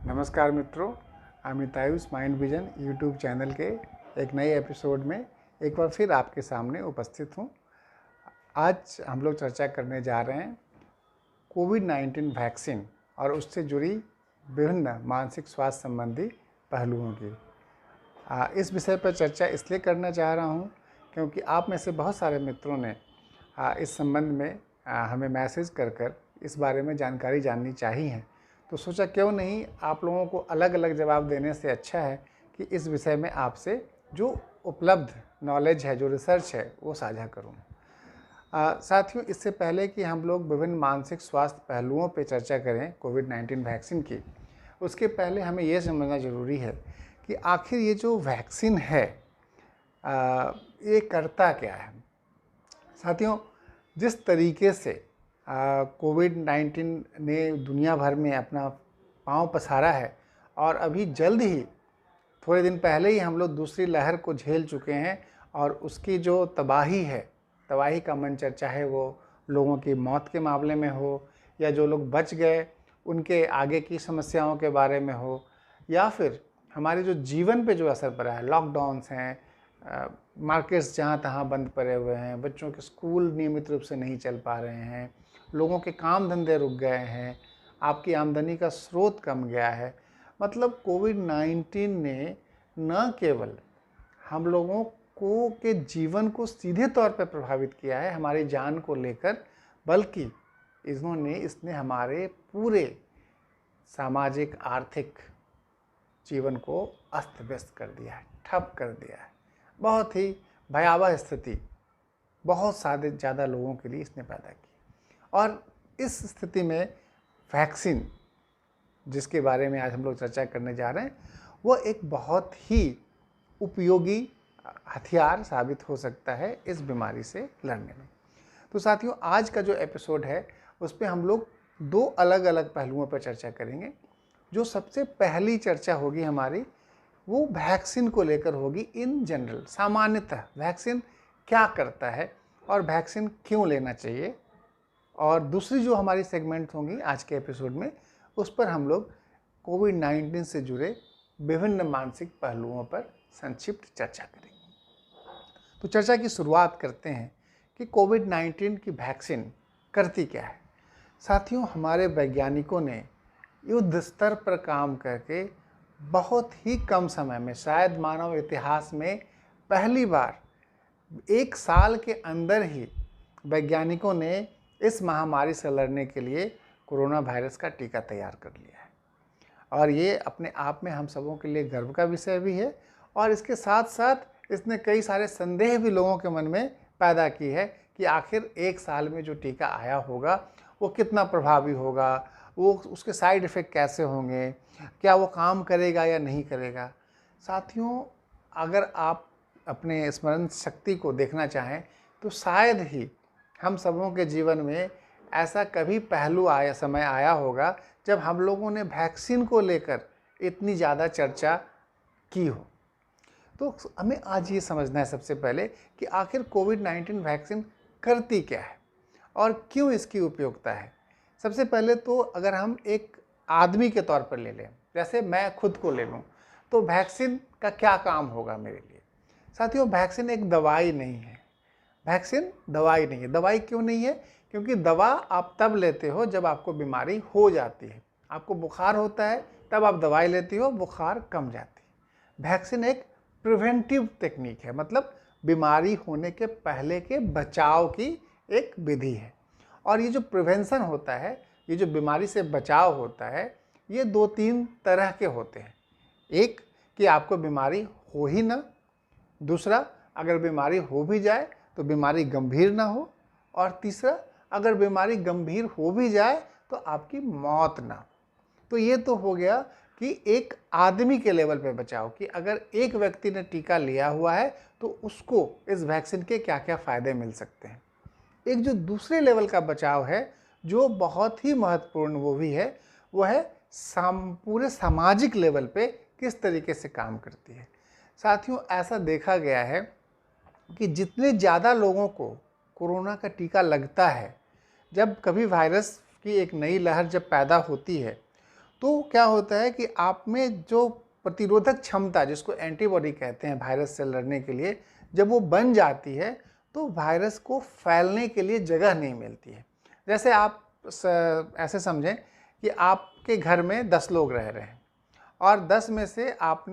नमस्कार मित्रों, अमितायुष mind vision YouTube channel के एक नए एपिसोड में एक बार फिर आपके सामने उपस्थित हूँ। आज हम लोग चर्चा करने जा रहे हैं कोविड-19 वैक्सीन और उससे जुड़ी विभिन्न मानसिक स्वास्थ्य संबंधी पहलुओं की। इस विषय पर चर्चा इसलिए करना चाह रहा हूँ क्योंकि आप में से बहुत सारे मित्रों ने इस संबंध में हमें मैसेज कर इस बारे में जानकारी जाननी चाहिए है। तो सोचा क्यों नहीं आप लोगों को अलग अलग जवाब देने से अच्छा है कि इस विषय में आपसे जो उपलब्ध नॉलेज है, जो रिसर्च है, वो साझा करूँ। साथियों, इससे पहले कि हम लोग विभिन्न मानसिक स्वास्थ्य पहलुओं पे चर्चा करें कोविड-19 वैक्सीन की, उसके पहले हमें ये समझना ज़रूरी है कि आखिर ये जो वैक्सीन है ये करता क्या है। साथियों, जिस तरीके से कोविड-19 ने दुनिया भर में अपना पाँव पसारा है और अभी जल्द ही थोड़े दिन पहले ही हम लोग दूसरी लहर को झेल चुके हैं और उसकी जो तबाही है, तबाही का मंचर, चाहे वो लोगों की मौत के मामले में हो या जो लोग बच गए उनके आगे की समस्याओं के बारे में हो या फिर हमारे जो जीवन पे जो असर पड़ा है, लॉकडाउन्स हैं, मार्केट्स जहाँ तहाँ बंद पड़े हुए हैं, बच्चों के स्कूल नियमित रूप से नहीं चल पा रहे हैं, लोगों के काम धंधे रुक गए हैं, आपकी आमदनी का स्रोत कम गया है। मतलब कोविड-19 ने न केवल हम लोगों को के जीवन को सीधे तौर पर प्रभावित किया है हमारी जान को लेकर, बल्कि इसने हमारे पूरे सामाजिक आर्थिक जीवन को अस्त व्यस्त कर दिया है, ठप कर दिया है। बहुत ही भयावह स्थिति बहुत ज़्यादा लोगों के लिए इसने पैदा की और इस स्थिति में वैक्सीन, जिसके बारे में आज हम लोग चर्चा करने जा रहे हैं, वो एक बहुत ही उपयोगी हथियार साबित हो सकता है इस बीमारी से लड़ने में। तो साथियों, आज का जो एपिसोड है उस पर हम लोग दो अलग अलग पहलुओं पर चर्चा करेंगे। जो सबसे पहली चर्चा होगी हमारी, वो वैक्सीन को लेकर होगी। इन जनरल, सामान्यतः वैक्सीन क्या करता है और वैक्सीन क्यों लेना चाहिए। और दूसरी जो हमारी सेगमेंट होंगी आज के एपिसोड में, उस पर हम लोग कोविड-19 से जुड़े विभिन्न मानसिक पहलुओं पर संक्षिप्त चर्चा करेंगे। तो चर्चा की शुरुआत करते हैं कि कोविड-19 की वैक्सीन करती क्या है। साथियों, हमारे वैज्ञानिकों ने युद्ध स्तर पर काम करके बहुत ही कम समय में, शायद मानव इतिहास में पहली बार 1 साल के अंदर ही वैज्ञानिकों ने इस महामारी से लड़ने के लिए कोरोना वायरस का टीका तैयार कर लिया है। और ये अपने आप में हम सबों के लिए गर्व का विषय भी है और इसके साथ साथ इसने कई सारे संदेह भी लोगों के मन में पैदा की है कि आखिर 1 साल में जो टीका आया होगा वो कितना प्रभावी होगा, वो उसके साइड इफ़ेक्ट कैसे होंगे, क्या वो काम करेगा या नहीं करेगा। साथियों, अगर आप अपने स्मरण शक्ति को देखना चाहें तो शायद ही हम सबों के जीवन में ऐसा कभी समय आया होगा जब हम लोगों ने वैक्सीन को लेकर इतनी ज़्यादा चर्चा की हो। तो हमें आज ये समझना है सबसे पहले कि आखिर कोविड-19 वैक्सीन करती क्या है और क्यों इसकी उपयोगिता है। सबसे पहले तो अगर हम एक आदमी के तौर पर ले लें, जैसे मैं खुद को ले लूँ, तो वैक्सीन का क्या काम होगा मेरे लिए। साथियों, वैक्सीन एक दवाई नहीं है। वैक्सीन दवाई नहीं है। दवाई क्यों नहीं है? क्योंकि दवा आप तब लेते हो जब आपको बीमारी हो जाती है। आपको बुखार होता है तब आप दवाई लेती हो, बुखार कम जाती है। वैक्सीन एक प्रिवेंटिव टेक्निक है, मतलब बीमारी होने के पहले के बचाव की एक विधि है। और ये जो प्रिवेंशन होता है, ये जो बीमारी से बचाव होता है, ये 2-3 तरह के होते हैं। एक कि आपको बीमारी हो ही ना, दूसरा अगर बीमारी हो भी जाए तो बीमारी गंभीर ना हो, और तीसरा अगर बीमारी गंभीर हो भी जाए तो आपकी मौत ना। तो ये तो हो गया कि एक आदमी के लेवल पे बचाव, कि अगर एक व्यक्ति ने टीका लिया हुआ है तो उसको इस वैक्सीन के क्या क्या फ़ायदे मिल सकते हैं। एक जो दूसरे लेवल का बचाव है, जो बहुत ही महत्वपूर्ण वो भी है, वो है पूरे सामाजिक लेवल पे किस तरीके से काम करती है। साथियों, ऐसा देखा गया है कि जितने ज़्यादा लोगों को कोरोना का टीका लगता है, जब कभी वायरस की एक नई लहर जब पैदा होती है, तो क्या होता है कि आप में जो प्रतिरोधक क्षमता, जिसको एंटीबॉडी कहते हैं वायरस से लड़ने के लिए, जब वो बन जाती है तो वायरस को फैलने के लिए जगह नहीं मिलती है। जैसे आप ऐसे समझें कि आपके घर में 10 लोग रह रहे हैं और 10 में से आप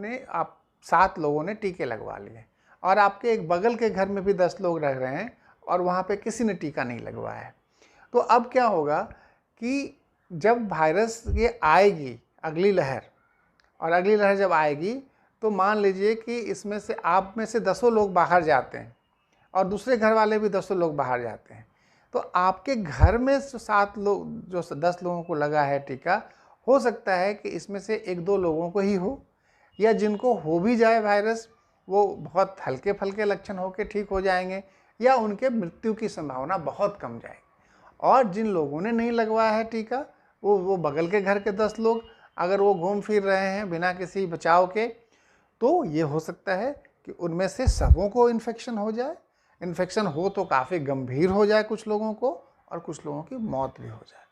7 लोगों ने टीके लगवा लिए, और आपके एक बगल के घर में भी 10 लोग रह रहे हैं और वहाँ पे किसी ने टीका नहीं लगवाया है। तो अब क्या होगा कि जब वायरस ये आएगी अगली लहर, और अगली लहर जब आएगी तो मान लीजिए कि इसमें से आप में से 10 लोग बाहर जाते हैं और दूसरे घर वाले भी 10 लोग बाहर जाते हैं, तो आपके घर में जो 7 लोग, जो 10 लोगों को लगा है टीका, हो सकता है कि इसमें से 1-2 लोगों को ही हो, या जिनको हो भी जाए वायरस वो बहुत हल्के फुल्के लक्षण होकर ठीक हो जाएंगे, या उनके मृत्यु की संभावना बहुत कम जाएगी। और जिन लोगों ने नहीं लगवाया है टीका, वो बगल के घर के 10 लोग अगर वो घूम फिर रहे हैं बिना किसी बचाव के, तो ये हो सकता है कि उनमें से सबों को इन्फेक्शन हो जाए। इन्फेक्शन हो तो काफ़ी गंभीर हो जाए कुछ लोगों को, और कुछ लोगों की मौत भी हो जाए।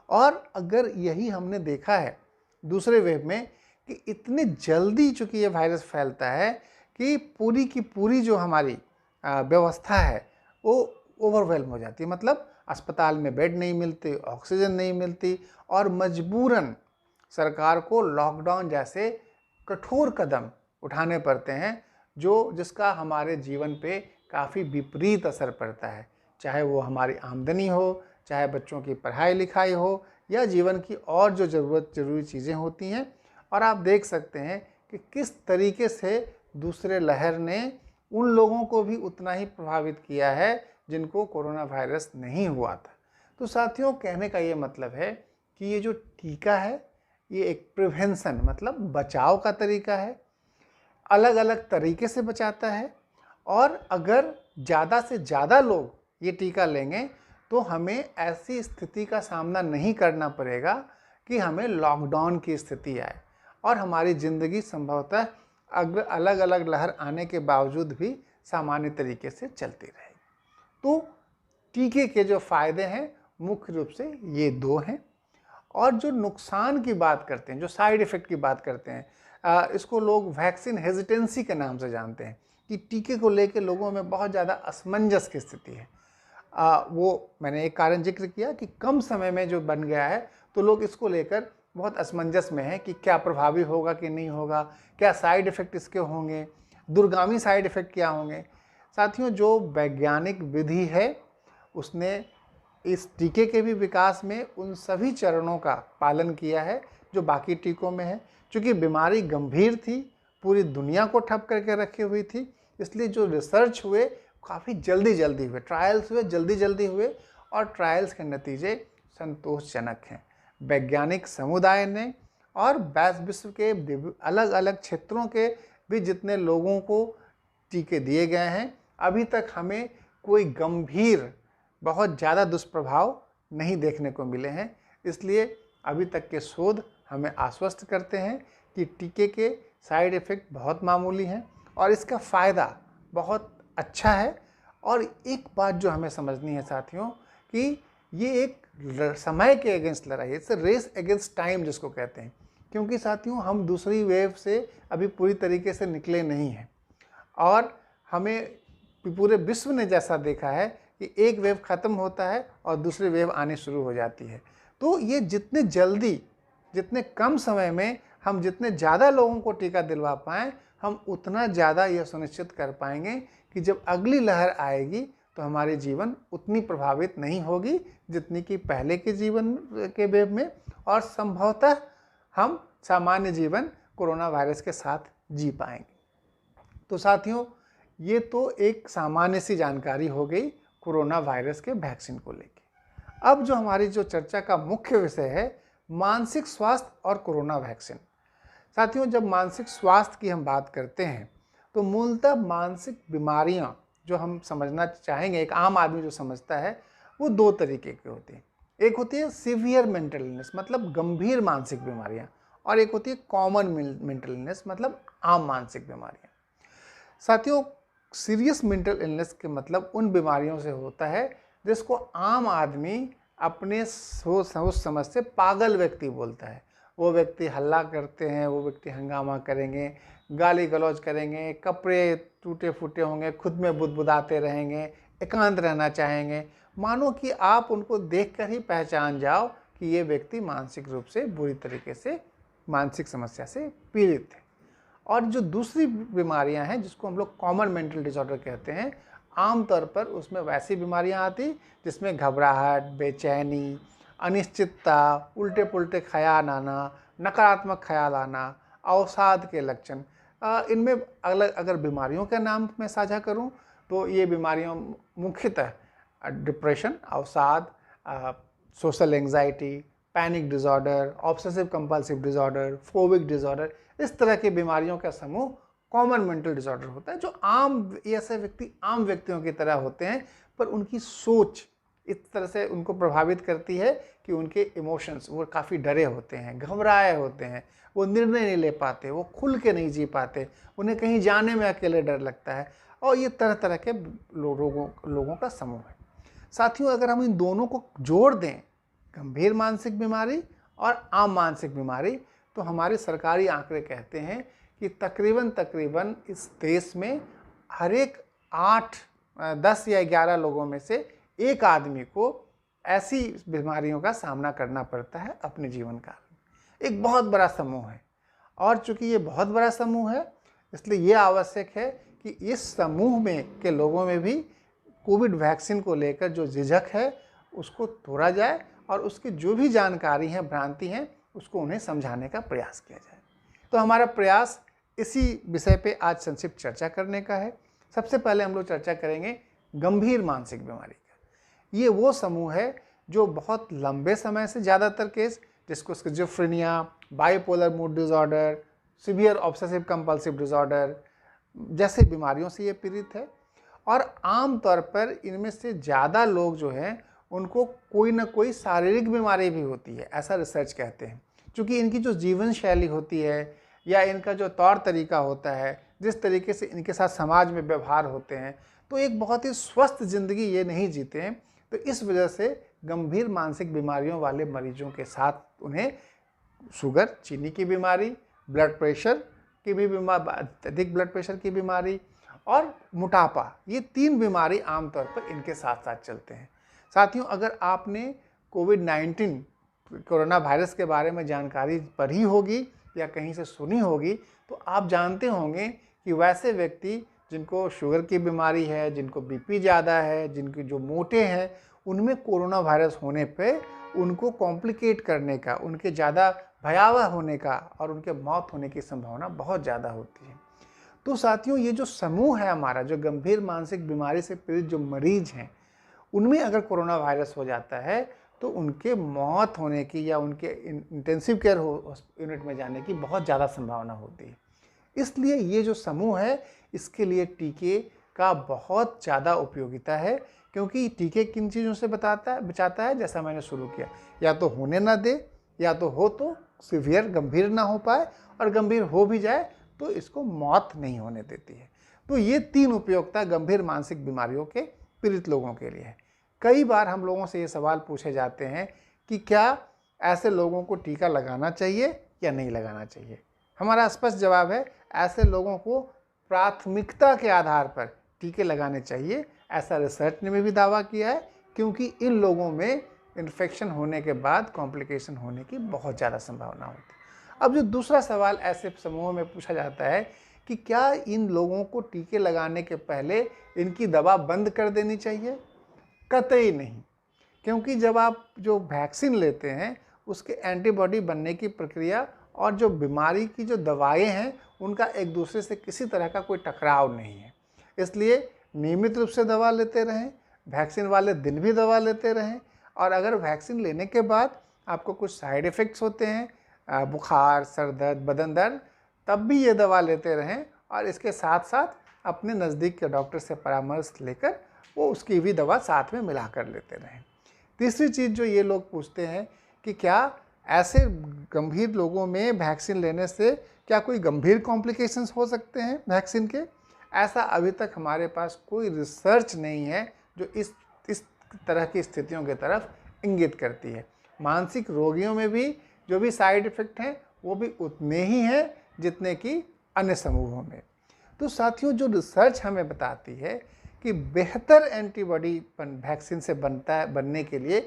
और अगर यही हमने देखा है दूसरे वेव में कि इतनी जल्दी चूँकि ये वायरस फैलता है कि पूरी की पूरी जो हमारी व्यवस्था है वो ओवरवेल्म हो जाती है। मतलब अस्पताल में बेड नहीं मिलते, ऑक्सीजन नहीं मिलती, और मजबूरन सरकार को लॉकडाउन जैसे कठोर कदम उठाने पड़ते हैं, जिसका हमारे जीवन पे काफ़ी विपरीत असर पड़ता है। चाहे वो हमारी आमदनी हो, चाहे बच्चों की पढ़ाई लिखाई हो, या जीवन की और जो ज़रूरी चीज़ें होती हैं। और आप देख सकते हैं कि किस तरीके से दूसरे लहर ने उन लोगों को भी उतना ही प्रभावित किया है जिनको कोरोना वायरस नहीं हुआ था। तो साथियों, कहने का ये मतलब है कि ये जो टीका है ये एक प्रिवेंशन, मतलब बचाव का तरीका है, अलग अलग तरीके से बचाता है। और अगर ज़्यादा से ज़्यादा लोग ये टीका लेंगे तो हमें ऐसी स्थिति का सामना नहीं करना पड़ेगा कि हमें लॉकडाउन की स्थिति आए, और हमारी ज़िंदगी संभवतः अगर अलग अलग लहर आने के बावजूद भी सामान्य तरीके से चलती रहेगी। तो टीके के जो फ़ायदे हैं मुख्य रूप से ये 2 हैं। और जो नुकसान की बात करते हैं, जो साइड इफ़ेक्ट की बात करते हैं, इसको लोग वैक्सीन हेजिटेंसी के नाम से जानते हैं, कि टीके को लेकर लोगों में बहुत ज़्यादा असमंजस की स्थिति है। वो मैंने एक कारण जिक्र किया कि कम समय में जो बन गया है, तो लोग इसको लेकर बहुत असमंजस में हैं कि क्या प्रभावी होगा कि नहीं होगा, क्या साइड इफ़ेक्ट इसके होंगे, दूरगामी साइड इफ़ेक्ट क्या होंगे। साथियों, जो वैज्ञानिक विधि है उसने इस टीके के भी विकास में उन सभी चरणों का पालन किया है जो बाकी टीकों में है। चूँकि बीमारी गंभीर थी, पूरी दुनिया को ठप करके रखी हुई थी, इसलिए जो रिसर्च हुए काफ़ी जल्दी हुए, ट्रायल्स हुए जल्दी हुए, और ट्रायल्स के नतीजे संतोषजनक हैं। वैज्ञानिक समुदाय ने और विश्व के अलग अलग क्षेत्रों के भी जितने लोगों को टीके दिए गए हैं, अभी तक हमें कोई गंभीर बहुत ज़्यादा दुष्प्रभाव नहीं देखने को मिले हैं। इसलिए अभी तक के शोध हमें आश्वस्त करते हैं कि टीके के साइड इफ़ेक्ट बहुत मामूली हैं और इसका फ़ायदा बहुत अच्छा है। और एक बात जो हमें समझनी है साथियों, कि ये एक समय के अगेंस्ट लड़ाई है, इट्स रेस अगेंस्ट टाइम जिसको कहते हैं। क्योंकि साथियों, हम दूसरी वेव से अभी पूरी तरीके से निकले नहीं हैं, और हमें पूरे विश्व ने जैसा देखा है कि एक वेव ख़त्म होता है और दूसरी वेव आने शुरू हो जाती है। तो ये जितने जल्दी, जितने कम समय में हम जितने ज़्यादा लोगों को टीका दिलवा पाएँ, हम उतना ज़्यादा यह सुनिश्चित कर पाएंगे कि जब अगली लहर आएगी तो हमारी जीवन उतनी प्रभावित नहीं होगी जितनी कि पहले के जीवन के वेव में, और संभवतः हम सामान्य जीवन कोरोना वायरस के साथ जी पाएंगे। तो साथियों, ये तो एक सामान्य सी जानकारी हो गई कोरोना वायरस के वैक्सीन को लेके। अब जो हमारी जो चर्चा का मुख्य विषय है, मानसिक स्वास्थ्य और कोरोना वैक्सीन। साथियों, जब मानसिक स्वास्थ्य की हम बात करते हैं तो मूलतः मानसिक बीमारियां जो हम समझना चाहेंगे, एक आम आदमी जो समझता है, वो 2 तरीके की होती हैं। एक होती है सीवियर मेंटल इलनेस, मतलब गंभीर मानसिक बीमारियां, और एक होती है कॉमन मेंटल इलनेस, मतलब आम मानसिक बीमारियां। साथियों, सीरियस मेंटल इलनेस के मतलब उन बीमारियों से होता है जिसको आम आदमी अपने सोच समझ से पागल व्यक्ति बोलता है, वो व्यक्ति हल्ला करते हैं, वो व्यक्ति हंगामा करेंगे, गाली गलौज करेंगे, कपड़े टूटे फूटे होंगे, खुद में बुदबुदाते रहेंगे, एकांत रहना चाहेंगे। मानो कि आप उनको देखकर ही पहचान जाओ कि ये व्यक्ति मानसिक रूप से बुरी तरीके से मानसिक समस्या से पीड़ित है। और जो दूसरी बीमारियां हैं जिसको हम लोग कॉमन मेंटल डिसऑर्डर कहते हैं, आमतौर पर उसमें वैसी बीमारियां आती जिसमें घबराहट, बेचैनी, अनिश्चितता, उल्टे पुल्टे ख्याल आना, नकारात्मक ख्याल आना, अवसाद के लक्षण। इनमें अगर बीमारियों का नाम मैं साझा करूं तो ये बीमारियां मुख्यतः डिप्रेशन, अवसाद, social anxiety, panic disorder, obsessive compulsive disorder, phobic disorder, इस तरह की बीमारियों का समूह कॉमन मेंटल डिसऑर्डर होता है, जो ऐसे व्यक्ति आम व्यक्तियों की तरह होते हैं, पर उनकी सोच इस तरह से उनको प्रभावित करती है कि उनके इमोशंस, वो काफ़ी डरे होते हैं, घबराए होते हैं, वो निर्णय नहीं ले पाते, वो खुल के नहीं जी पाते, उन्हें कहीं जाने में अकेले डर लगता है। और ये तरह तरह के लोगों का समूह है। साथियों, अगर हम इन दोनों को जोड़ दें, गंभीर मानसिक बीमारी और आम मानसिक बीमारी, तो हमारे सरकारी आंकड़े कहते हैं कि तकरीबन इस देश में हर एक 8, 10 या 11 लोगों में से एक आदमी को ऐसी बीमारियों का सामना करना पड़ता है अपने जीवन काल में। एक बहुत बड़ा समूह है, और चूंकि ये बहुत बड़ा समूह है, इसलिए ये आवश्यक है कि इस समूह में के लोगों में भी कोविड वैक्सीन को लेकर जो झिझक है उसको तोड़ा जाए, और उसकी जो भी जानकारी है, भ्रांति हैं, उसको उन्हें समझाने का प्रयास किया जाए। तो हमारा प्रयास इसी विषय पे आज संक्षिप्त चर्चा करने का है। सबसे पहले हम लोग चर्चा करेंगे गंभीर मानसिक बीमारी का। ये वो समूह है जो बहुत लंबे समय से ज़्यादातर केस, जिसको schizophrenia, bipolar mood disorder, severe obsessive compulsive disorder जैसे बीमारियों से ये पीड़ित है। और आम तौर पर इनमें से ज़्यादा लोग जो हैं उनको कोई ना कोई शारीरिक बीमारी भी होती है, ऐसा रिसर्च कहते हैं। क्योंकि इनकी जो जीवन शैली होती है या इनका जो तौर तरीका होता है, जिस तरीके से इनके साथ समाज में व्यवहार होते हैं, तो एक बहुत ही स्वस्थ ज़िंदगी ये नहीं जीते हैं। तो इस वजह से गंभीर मानसिक बीमारियों वाले मरीजों के साथ उन्हें शुगर, चीनी की बीमारी, ब्लड प्रेशर की भी अधिक ब्लड प्रेशर की बीमारी और मोटापा, ये 3 बीमारी आमतौर पर इनके साथ साथ चलते हैं। साथियों, अगर आपने कोविड-19 कोरोना वायरस के बारे में जानकारी पढ़ी होगी या कहीं से सुनी होगी, तो आप जानते होंगे कि वैसे व्यक्ति जिनको शुगर की बीमारी है, जिनको बीपी ज़्यादा है, जिनके जो मोटे हैं, उनमें कोरोना वायरस होने पे उनको कॉम्प्लिकेट करने का, उनके ज़्यादा भयावह होने का और उनके मौत होने की संभावना बहुत ज़्यादा होती है। तो साथियों, ये जो समूह है हमारा, जो गंभीर मानसिक बीमारी से पीड़ित जो मरीज हैं, उनमें अगर कोरोना वायरस हो जाता है तो उनके मौत होने की या उनके इंटेंसिव केयर यूनिट में जाने की बहुत ज़्यादा संभावना होती है। इसलिए ये जो समूह है, इसके लिए टीके का बहुत ज़्यादा उपयोगिता है, क्योंकि टीके किन चीज़ों से बचाता है, जैसा मैंने शुरू किया, या तो होने ना दे, या तो हो तो सीवियर, गंभीर ना हो पाए, और गंभीर हो भी जाए तो इसको मौत नहीं होने देती है। तो ये 3 उपयोगिता गंभीर मानसिक बीमारियों के पीड़ित लोगों के लिए है। कई बार हम लोगों से ये सवाल पूछे जाते हैं कि क्या ऐसे लोगों को टीका लगाना चाहिए या नहीं लगाना चाहिए। हमारा स्पष्ट जवाब है, ऐसे लोगों को प्राथमिकता के आधार पर टीके लगाने चाहिए। ऐसा रिसर्च ने भी दावा किया है, क्योंकि इन लोगों में इन्फेक्शन होने के बाद कॉम्प्लिकेशन होने की बहुत ज़्यादा संभावना होती है। अब जो दूसरा सवाल ऐसे समूहों में पूछा जाता है कि क्या इन लोगों को टीके लगाने के पहले इनकी दवा बंद कर देनी चाहिए? कतई नहीं, क्योंकि जब आप जो वैक्सीन लेते हैं उसके एंटीबॉडी बनने की प्रक्रिया और जो बीमारी की जो दवाएं हैं उनका एक दूसरे से किसी तरह का कोई टकराव नहीं है। इसलिए नियमित रूप से दवा लेते रहें, वैक्सीन वाले दिन भी दवा लेते रहें, और अगर वैक्सीन लेने के बाद आपको कुछ साइड इफ़ेक्ट्स होते हैं, बुखार, सर दर्द, बदन दर्द, तब भी ये दवा लेते रहें, और इसके साथ साथ अपने नज़दीक के डॉक्टर से परामर्श लेकर वो उसकी भी दवा साथ में मिला कर लेते रहें। तीसरी चीज़ जो ये लोग पूछते हैं कि क्या ऐसे गंभीर लोगों में वैक्सीन लेने से क्या कोई गंभीर कॉम्प्लिकेशंस हो सकते हैं वैक्सीन के? ऐसा अभी तक हमारे पास कोई रिसर्च नहीं है जो इस तरह की स्थितियों की तरफ इंगित करती है। मानसिक रोगियों में भी जो भी साइड इफ़ेक्ट हैं वो भी उतने ही हैं जितने कि अन्य समूहों में। तो साथियों, जो रिसर्च हमें बताती है कि बेहतर एंटीबॉडी वैक्सीन से बनने के लिए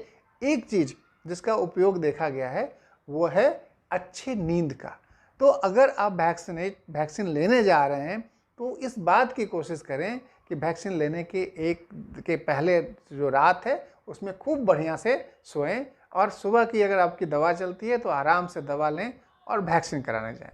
एक चीज़ जिसका उपयोग देखा गया है वो है अच्छी नींद का। तो अगर आप वैक्सीन लेने जा रहे हैं तो इस बात की कोशिश करें कि वैक्सीन लेने के पहले जो रात है उसमें खूब बढ़िया से सोएं, और सुबह की अगर आपकी दवा चलती है तो आराम से दवा लें और वैक्सीन कराने जाएं।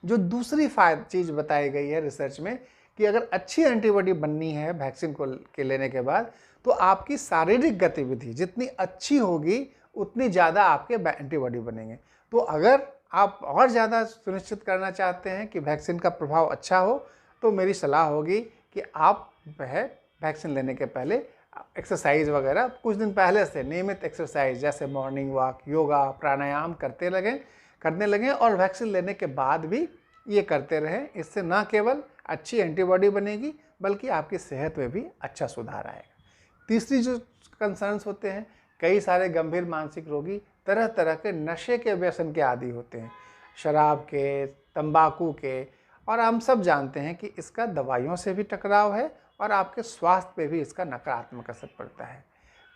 जो दूसरी चीज़ बताई गई है रिसर्च में कि अगर अच्छी एंटीबॉडी बननी है वैक्सीन के लेने के बाद, तो आपकी शारीरिक गतिविधि जितनी अच्छी होगी उतनी ज़्यादा आपके एंटीबॉडी बनेंगे। तो अगर आप और ज़्यादा सुनिश्चित करना चाहते हैं कि वैक्सीन का प्रभाव अच्छा हो, तो मेरी सलाह होगी कि आप वैक्सीन लेने के पहले एक्सरसाइज वगैरह कुछ दिन पहले से नियमित एक्सरसाइज जैसे मॉर्निंग वॉक, योगा, प्राणायाम करने लगें और वैक्सीन लेने के बाद भी ये करते रहें। इससे न केवल अच्छी एंटीबॉडी बनेगी बल्कि आपकी सेहत में भी अच्छा सुधार आएगा। तीसरी जो कंसर्न्स होते हैं, कई सारे गंभीर मानसिक रोगी तरह तरह के नशे के व्यसन के आदी होते हैं, शराब के, तंबाकू के, और हम सब जानते हैं कि इसका दवाइयों से भी टकराव है और आपके स्वास्थ्य पे भी इसका नकारात्मक असर पड़ता है।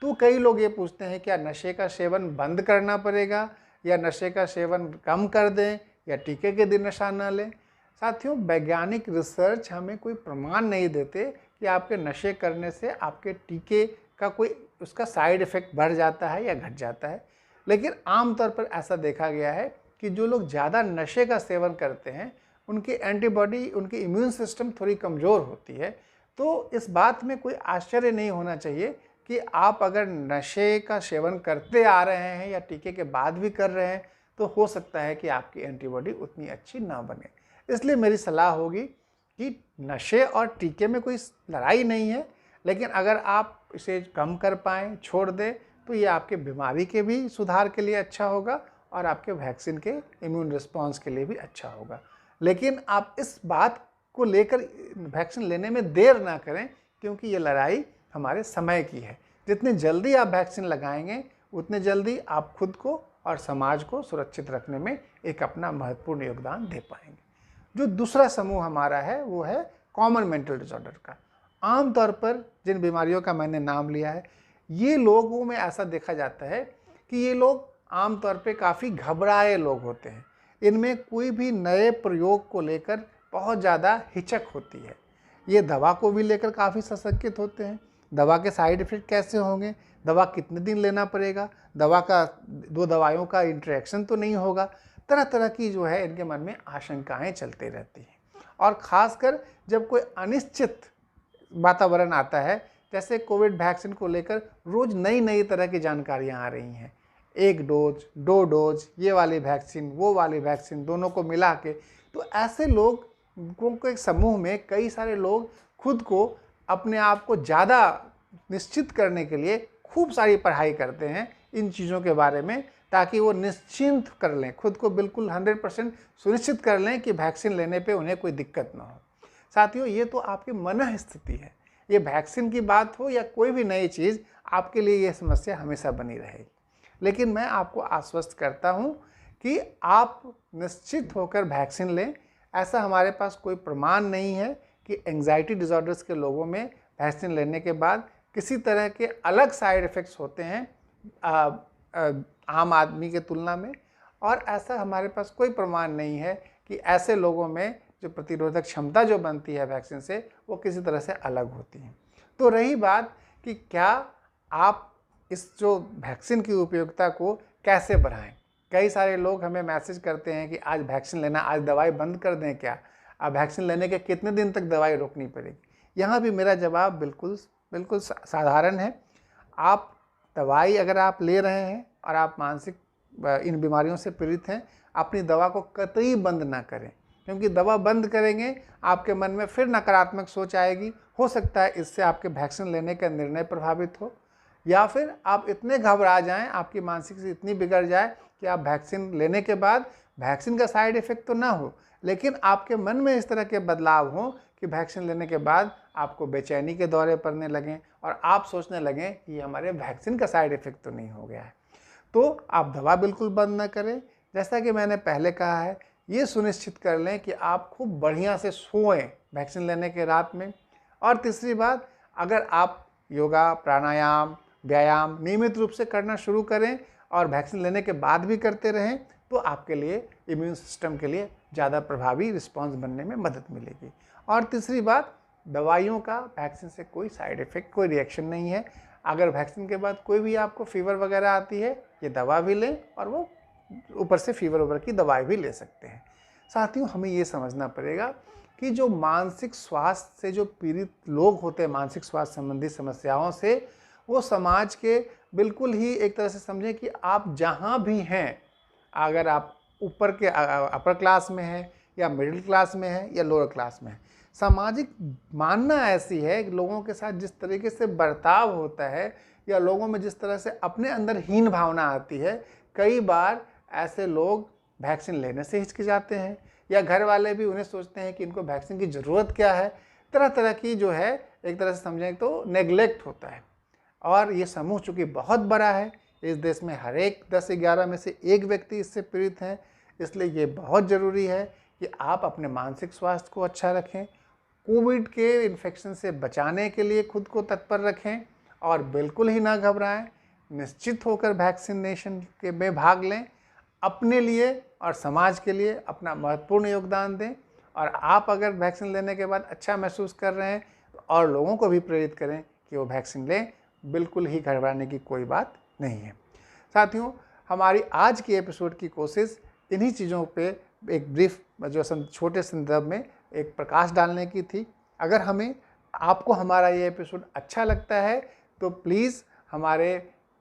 तो कई लोग ये पूछते हैं क्या नशे का सेवन बंद करना पड़ेगा या नशे का सेवन कम कर दें या टीके के दिन नशा न लें। साथियों, वैज्ञानिक रिसर्च हमें कोई प्रमाण नहीं देते कि आपके नशे करने से आपके टीके का कोई उसका साइड इफ़ेक्ट बढ़ जाता है या घट जाता है, लेकिन आमतौर पर ऐसा देखा गया है कि जो लोग ज़्यादा नशे का सेवन करते हैं उनकी एंटीबॉडी, उनकी इम्यून सिस्टम थोड़ी कमज़ोर होती है। तो इस बात में कोई आश्चर्य नहीं होना चाहिए कि आप अगर नशे का सेवन करते आ रहे हैं या टीके के बाद भी कर रहे हैं तो हो सकता है कि आपकी एंटीबॉडी उतनी अच्छी ना बने। इसलिए मेरी सलाह होगी कि नशे और टीके में कोई लड़ाई नहीं है, लेकिन अगर आप इसे कम कर पाएँ, छोड़ दें, तो ये आपके बीमारी के भी सुधार के लिए अच्छा होगा और आपके वैक्सीन के इम्यून रिस्पॉन्स के लिए भी अच्छा होगा। लेकिन आप इस बात को लेकर वैक्सीन लेने में देर ना करें, क्योंकि ये लड़ाई हमारे समय की है। जितनी जल्दी आप वैक्सीन लगाएंगे उतने जल्दी आप खुद को और समाज को सुरक्षित रखने में एक अपना महत्वपूर्ण योगदान दे पाएंगे। जो दूसरा समूह हमारा है वो है कॉमन मेंटल डिसऑर्डर का। आमतौर पर जिन बीमारियों का मैंने नाम लिया है, ये लोगों में ऐसा देखा जाता है कि ये लोग आमतौर पे काफ़ी घबराए लोग होते हैं। इनमें कोई भी नए प्रयोग को लेकर बहुत ज़्यादा हिचक होती है। ये दवा को भी लेकर काफ़ी सशंकित होते हैं। दवा के साइड इफ़ेक्ट कैसे होंगे, दवा कितने दिन लेना पड़ेगा, दवा का 2 दवाइयों का इंटरेक्शन तो नहीं होगा, तरह तरह की जो है इनके मन में आशंकाएं चलती रहती हैं। और ख़ासकर जब कोई अनिश्चित वातावरण आता है, जैसे कोविड वैक्सीन को लेकर रोज़ नई नई तरह की जानकारियाँ आ रही हैं, 1 डोज, 2 डोज, ये वाली वैक्सीन, वो वाली वैक्सीन, दोनों को मिला के, तो ऐसे लोगों के समूह में कई सारे लोग खुद को अपने आप को ज़्यादा निश्चित करने के लिए खूब सारी पढ़ाई करते हैं इन चीज़ों के बारे में, ताकि वो निश्चिंत कर लें, खुद को बिल्कुल 100% सुनिश्चित कर लें कि वैक्सीन लेने पे उन्हें कोई दिक्कत ना हो। साथियों, ये तो आपकी मन स्थिति है। ये वैक्सीन की बात हो या कोई भी नई चीज़, आपके लिए ये समस्या हमेशा बनी रहेगी। लेकिन मैं आपको आश्वस्त करता हूँ कि आप निश्चित होकर वैक्सीन लें। ऐसा हमारे पास कोई प्रमाण नहीं है कि एंग्जाइटी डिसऑर्डर्स के लोगों में वैक्सीन लेने के बाद किसी तरह के अलग साइड इफ़ेक्ट्स होते हैं आम आदमी के तुलना में, और ऐसा हमारे पास कोई प्रमाण नहीं है कि ऐसे लोगों में जो प्रतिरोधक क्षमता जो बनती है वैक्सीन से, वो किसी तरह से अलग होती है। तो रही बात कि क्या आप इस जो वैक्सीन की उपयोगिता को कैसे बढ़ाएं। कई सारे लोग हमें मैसेज करते हैं कि आज वैक्सीन लेना, आज दवाई बंद कर दें क्या, अब वैक्सीन लेने के कितने दिन तक दवाई रोकनी पड़ेगी। यहाँ भी मेरा जवाब बिल्कुल साधारण है। आप दवाई अगर आप ले रहे हैं और आप मानसिक इन बीमारियों से पीड़ित हैं, अपनी दवा को कतई बंद ना करें, क्योंकि दवा बंद करेंगे आपके मन में फिर नकारात्मक सोच आएगी। हो सकता है इससे आपके वैक्सीन लेने का निर्णय प्रभावित हो, या फिर आप इतने घबरा जाएं, आपकी मानसिक स्थिति इतनी बिगड़ जाए कि आप वैक्सीन लेने के बाद वैक्सीन का साइड इफ़ेक्ट तो ना हो, लेकिन आपके मन में इस तरह के बदलाव हों कि वैक्सीन लेने के बाद आपको बेचैनी के दौरे पड़ने लगें और आप सोचने लगें कि हमारे वैक्सीन का साइड इफ़ेक्ट तो नहीं हो गया है। तो आप दवा बिल्कुल बंद ना करें। जैसा कि मैंने पहले कहा है, ये सुनिश्चित कर लें कि आप खूब बढ़िया से सोएं वैक्सीन लेने के रात में। और तीसरी बात, अगर आप योगा, प्राणायाम, व्यायाम नियमित रूप से करना शुरू करें और वैक्सीन लेने के बाद भी करते रहें, तो आपके लिए इम्यून सिस्टम के लिए ज़्यादा प्रभावी रिस्पांस बनने में मदद मिलेगी। और तीसरी बात, दवाइयों का वैक्सीन से कोई साइड इफ़ेक्ट, कोई रिएक्शन नहीं है। अगर वैक्सीन के बाद कोई भी आपको फीवर वगैरह आती है, ये दवा भी लें और वो ऊपर से फीवर वगैरह की दवाई भी ले सकते हैं। साथियों, हमें ये समझना पड़ेगा कि जो मानसिक स्वास्थ्य से जो पीड़ित लोग होते हैं, मानसिक स्वास्थ्य संबंधी समस्याओं से, वो समाज के बिल्कुल ही एक तरह से समझें कि आप जहाँ भी हैं, अगर आप ऊपर के अपर क्लास में हैं या मिडिल क्लास में हैं या लोअर क्लास में हैं, सामाजिक मानना ऐसी है कि लोगों के साथ जिस तरीके से बर्ताव होता है या लोगों में जिस तरह से अपने अंदर हीन भावना आती है, कई बार ऐसे लोग वैक्सीन लेने से हिचकिचाते हैं या घर वाले भी उन्हें सोचते हैं कि इनको वैक्सीन की ज़रूरत क्या है। तरह तरह की जो है, एक तरह से समझें तो नेग्लेक्ट होता है। और ये समूह चूँकि बहुत बड़ा है, इस देश में हर एक 10-11 में से एक व्यक्ति इससे पीड़ित हैं, इसलिए ये बहुत ज़रूरी है कि आप अपने मानसिक स्वास्थ्य को अच्छा रखें, कोविड के इन्फेक्शन से बचाने के लिए खुद को तत्पर रखें और बिल्कुल ही ना घबराएं। निश्चित होकर वैक्सीनेशन के में भाग लें, अपने लिए और समाज के लिए अपना महत्वपूर्ण योगदान दें। और आप अगर वैक्सीन लेने के बाद अच्छा महसूस कर रहे हैं, तो और लोगों को भी प्रेरित करें कि वो वैक्सीन लें। बिल्कुल ही घबराने की कोई बात नहीं है। साथियों, हमारी आज की एपिसोड की कोशिश इन्हीं चीज़ों पे एक ब्रीफ जो छोटे संदर्भ में एक प्रकाश डालने की थी। अगर आपको हमारा ये एपिसोड अच्छा लगता है तो प्लीज़ हमारे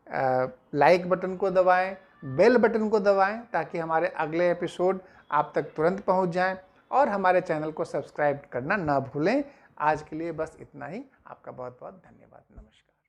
लाइक बटन को दबाएं, बेल बटन को दबाएं, ताकि हमारे अगले एपिसोड आप तक तुरंत पहुंच जाएं। और हमारे चैनल को सब्सक्राइब करना ना भूलें। आज के लिए बस इतना ही। आपका बहुत बहुत धन्यवाद। नमस्कार।